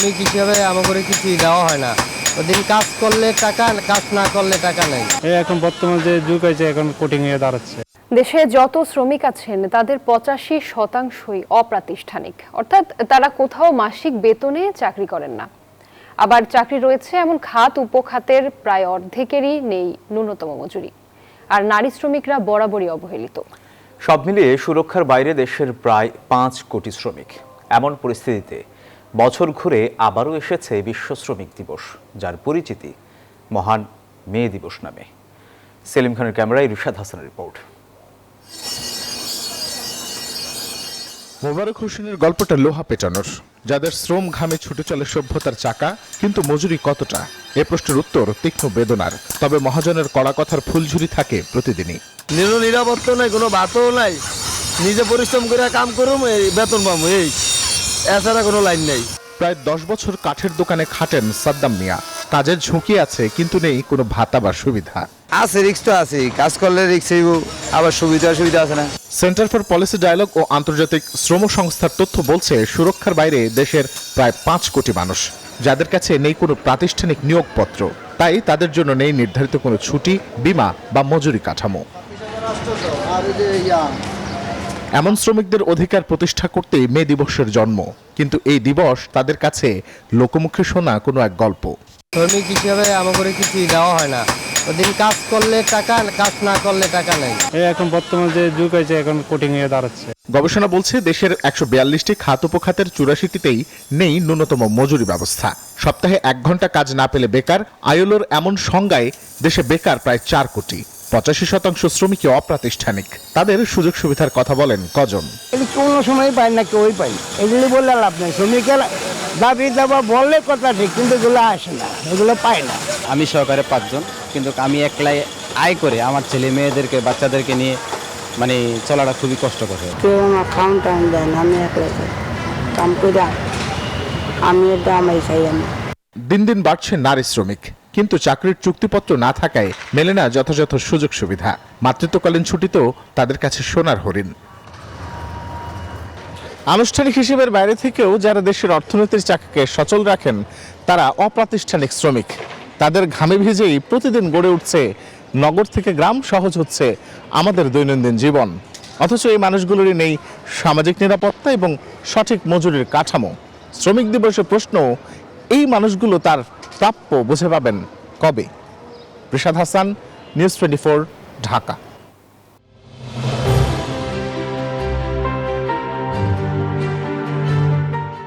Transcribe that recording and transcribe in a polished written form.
শ্রমিক হিসেবে আমাকে কিছু দেওয়া হয় না। ওদিন কাজ করলে টাকা, কাজ না করলে টাকা নেই। এখন বর্তমান যে যুগ আছে এখন কোটিং এ দাঁড়াচ্ছে। দেশে যত শ্রমিক আছেন তাদের 85%ই অপ্রাতিষ্ঠানিক, অর্থাৎ তারা কোথাও মাসিক বেতনে চাকরি করেন না। আবার চাকরি রয়েছে এমন খাত উপখাতের প্রায় অর্ধেকেরই নেই ন্যূনতম মজুরি, আর নারী শ্রমিকরা বরাবরই অবহেলিত। সব মিলিয়ে সুরক্ষার বাইরে দেশের প্রায় 5 কোটি শ্রমিক। এমন পরিস্থিতিতে বছর ঘুরে আবারও এসেছে বিশ্ব শ্রমিক দিবস, যার পরিচিতি মহান মে দিবস নামে। সেলিম খানের ক্যামেরায় রিশাদ হাসানের রিপোর্ট। মোবারক হোসেনের গল্পটা লোহা পেটানোর, যাদের শ্রম ঘামে ছুটে চলে সভ্যতার চাকা, কিন্তু মজুরি কতটা এ প্রশ্নের উত্তর তীক্ষ্ণ বেদনার। তবে মহাজনের কড়া কথার ফুলঝুরি থাকে প্রতিদিনই। নিরাপত্তা নাই, কোনো ভাতও নাই, নিজে পরিশ্রম করে কাম করুম, বেতন পাবো, এই এছাড়া কোনো লাইন নেই। প্রায় 10 বছর কাঠের দোকানে খাটেন সাদ্দাম মিয়া। কাজের ঝুঁকি আছে, কিন্তু নেই কোনো ভাতা বা সুবিধা। আছে রিক্স তো আছে, কাজ করলে রিক্স, আবার সুবিধা আছে না। সেন্টার ফর পলিসি ডায়ালগ ও আন্তর্জাতিক শ্রম সংস্থার তথ্য বলছে সুরক্ষার বাইরে দেশের প্রায় 5 কোটি মানুষ, যাদের কাছে নেই কোনো প্রাতিষ্ঠানিক নিয়োগপত্র। তাই তাদের জন্য নেই নির্ধারিত কোনো ছুটি, বীমা বা মজুরি কাঠামো। এমন শ্রমিকদের অধিকার প্রতিষ্ঠা করতেই মে দিবসের জন্ম, কিন্তু এই দিবস তাদের কাছে লোকমুখে শোনা কোনো এক গল্প। শ্রমিক হিসেবে আমাকে কিছু দেওয়া হয় না। ওদিন কাজ করলে টাকা, কাজ না করলে টাকা নেই। এখন বর্তমান যে যুগ আছে এখন কোটিং এ দাঁড়াচ্ছে। গবেষণা বলছে দেশের 142টি খাত উপখাতের 84টিতেই নেই ন্যূনতম মজুরি ব্যবস্থা। সপ্তাহে 1 ঘন্টা কাজ না পেলে বেকার। আইএলওর এমন সংজ্ঞায় দেশে বেকার প্রায় 4 কোটি। 85% শ্রমিকই অপ্রাতিষ্ঠানিক। তাদের সুযোগ সুবিধার কথা বলেন কজন। কোনো সময় পায় না, কেউই পাই, এগুলি বললে লাভ নেই। শ্রমিকের দাবি দাবা বললে কথা ঠিক, কিন্তু এগুলো আসে না, এগুলো পায় না। আমি সহকারে 5 জন, কিন্তু আমি একলাই আয় করে আমার ছেলে মেয়েদেরকে, বাচ্চাদেরকে নিয়ে মানে চলাটা খুবই কষ্টকর। কেউ আমার খাওয়ান টাউন দেয় না, আমি একলাই কাম করে আমি দামাই চাই। আমি দিন দিন বাড়ছে নারী শ্রমিক, কিন্তু চাকরির চুক্তিপত্র না থাকায় মেলে না যথাযথ সুযোগ সুবিধা। মাতৃত্বকালীন ছুটিতেও তাদের কাছে সোনার হরিণ। আনুষ্ঠানিক হিসেবের বাইরে থেকেও যারা দেশের অর্থনীতির চাকাকে সচল রাখেন তারা অপ্রাতিষ্ঠানিক শ্রমিক। তাদের ঘামে ভিজেই প্রতিদিন গড়ে উঠছে নগর থেকে গ্রাম, সহজ হচ্ছে আমাদের দৈনন্দিন জীবন। অথচ এই মানুষগুলোরই নেই সামাজিক নিরাপত্তা এবং সঠিক মজুরির কাঠামো। শ্রমিক দিবসের প্রশ্ন, এই মানুষগুলো তার প্রাপ্য বুঝে পাবেন কবে? রিশাদ হাসান, নিউজ 24, ঢাকা।